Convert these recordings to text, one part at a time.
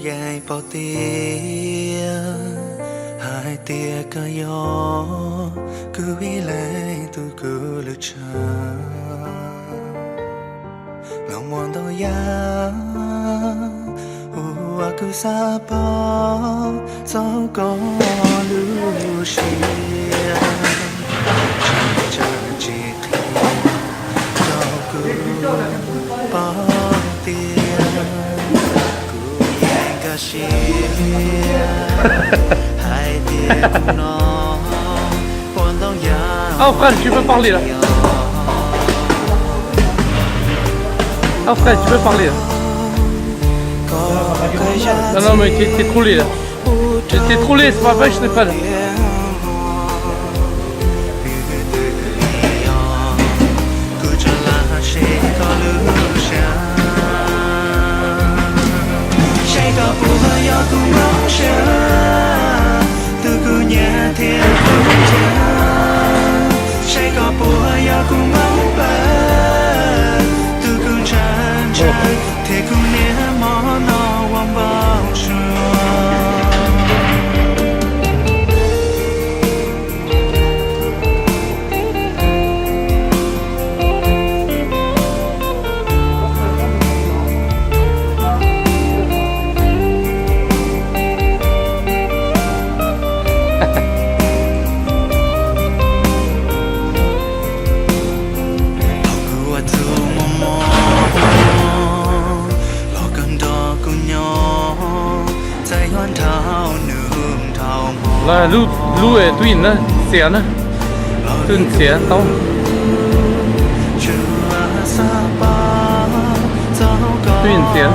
dài bao tia hai tia cả gió cứ ý lấy tôi cứ lựa chọn lòng muốn đâu ya cứ xa bao dẫu có lưu xia chờ chỉ khi cho cứ bao tiền cứ nhanh cả xia hai tiền cùng nó buồn đau ya Oh frère, tu peux parler là. Oh frère, tu peux parler là. Non, non, mais t'es trollé là. T'es trollé, c'est pas vrai, je sais pas là. Là lũ ấy tụi nó xé nó tụi xé tao tụi xé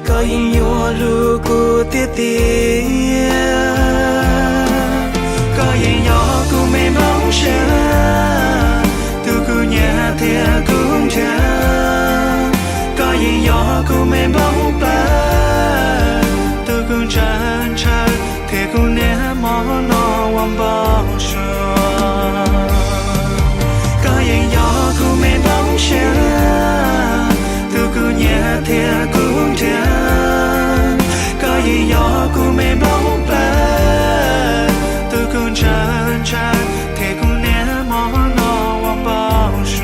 có những nhua lu cu tia tia có những nhỏ cu mê bóng xa tu cu nhà thia cũng cha có những nhỏ cu mê bóng ba tu cu chan chan thì cu nè mò nó quăng bóng xa có những nhỏ cu mê bóng xa tu cu nhà thia cũng cha có gì nhỏ của mẹ bóng ba tôi cũng chan chan thì cũng nè mò nó quăng bóng xa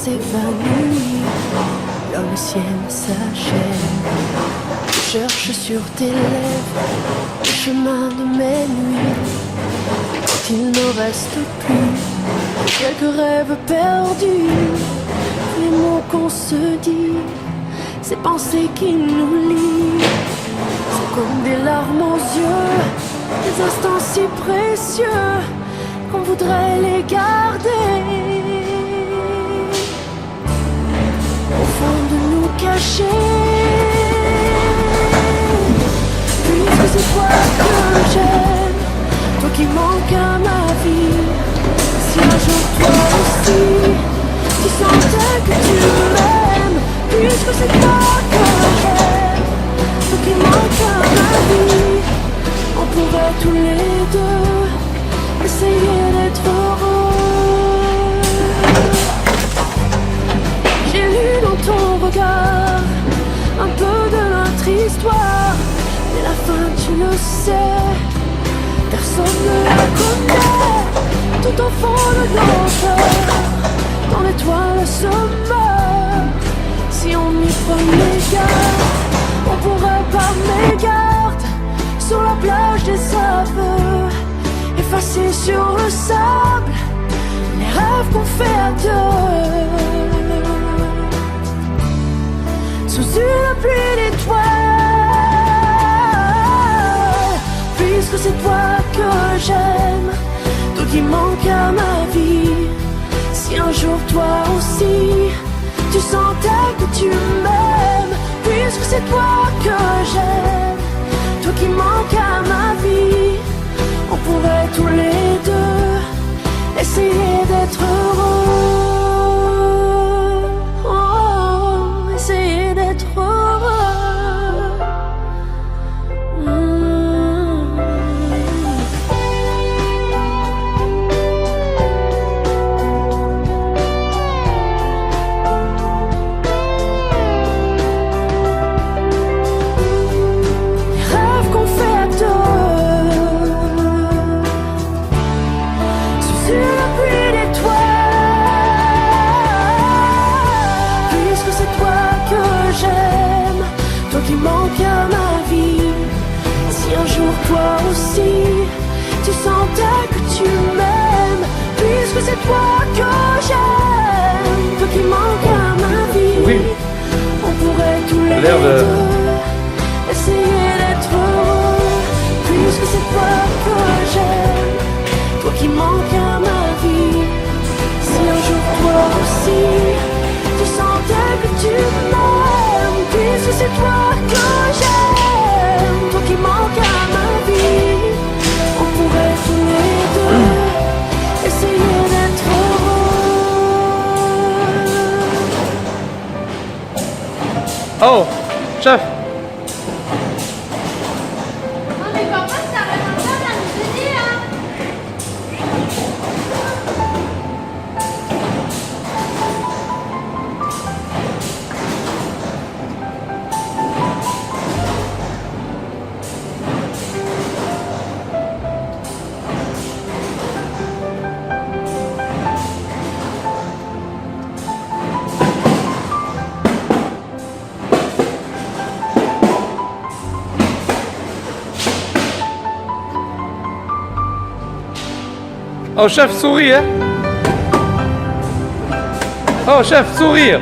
s'évanouit, là le ciel s'achève. Je cherche sur tes lèvres le chemin de mes nuits. Quand il ne reste plus quelques rêves perdus, les mots qu'on se dit, ces pensées qui nous lient. C'est comme des larmes aux yeux, des instants si précieux qu'on voudrait les garder au fond de nous cachés. Puisque c'est toi que j'aime, toi qui manques à ma vie. Si un jour toi aussi tu sentais que tu m'aimes, puisque c'est toi que j'aime, toi qui manques à ma vie, on pourrait tous les deux essayer d'être heureux. J'ai lu dans ton regard un peu de notre histoire, mais la fin tu le sais, personne ne la connaît. Tout au fond de nos cœurs, dans l'étoile se meurt. Si on y prenait garde, on pourrait par mégarde, sur la plage des aveux, effacer sur le sable les rêves qu'on fait à deux. Sous une pluie d'étoiles, puisque c'est toi que j'aime, toi qui manques à ma vie. Si un jour toi aussi tu sentais que tu m'aimes, puisque c'est toi que j'aime, toi qui manques à ma vie, on pourrait tous les deux essayer d'être heureux. Oh, essayer d'être heureux. Les rêves qu'on fait à deux, sous une pluie d'étoiles, puisque c'est toi que j'aime, toi qui manques à ma vie. Si un jour toi aussi tu sentais que tu m'aimes, puisque c'est toi que j'aime, toi qui manques à ma vie, Oui. on pourrait tous les l'air de- deux essayer d'être heureux, puisque c'est toi que j'aime, toi qui manques à ma vie. Si un jour toi aussi tu sentais que tu m'aimes, puisque c'est toi que j'aime, toi qui manques à ma vie, on pourrait tous les deux essayer d'être heureux. Oh, chef. Non mais papa, ça arrête un peu là, nous aider hein. Oh, chef, souris, hein. Oh, chef, sourire.